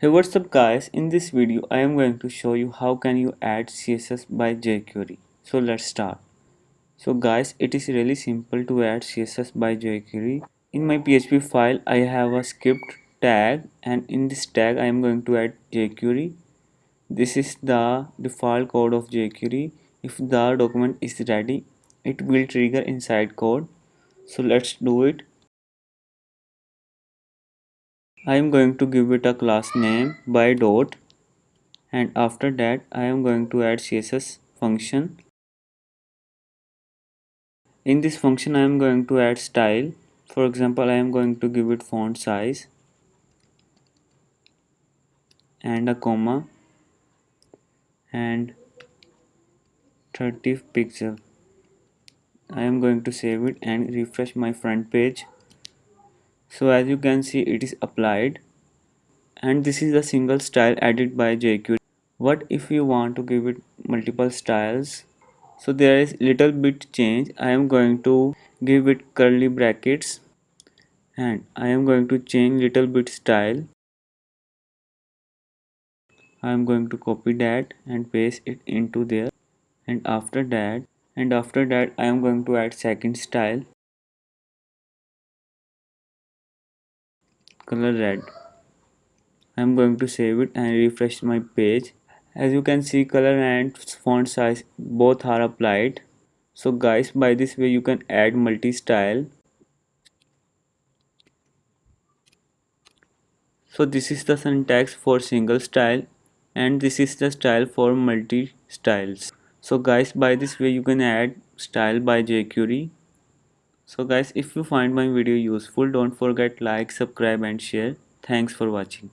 Hey, what's up guys? In this video I am going to show you how can you add CSS by jQuery. So let's start. So guys, it is really simple to add CSS by jQuery. In my PHP file I have a script tag, and in this tag I am going to add jQuery. This is the default code of jQuery. If the document is ready, it will trigger inside code. So let's do it. I am going to give it a class name by dot, and after that I am going to add CSS function. In this function I am going to add style. For example, I am going to give it font size and a comma and 30 pixel. I am going to save it and refresh my front page. So as you can see, it is applied, and this is a single style added by jQuery. What if you want to give it multiple styles? So there is little bit change. I am going to give it curly brackets, and I am going to change little bit style. I am going to copy that and paste it into there, and after that I am going to add second style, color red. I am going to save it and refresh my page. As you can see, color and font size both are applied. So guys, by this way you can add multi-style. So this is the syntax for single style, and this is the style for multi styles. So guys, by this way you can add style by jQuery. So guys, if you find my video useful, don't forget like, subscribe and share. Thanks for watching.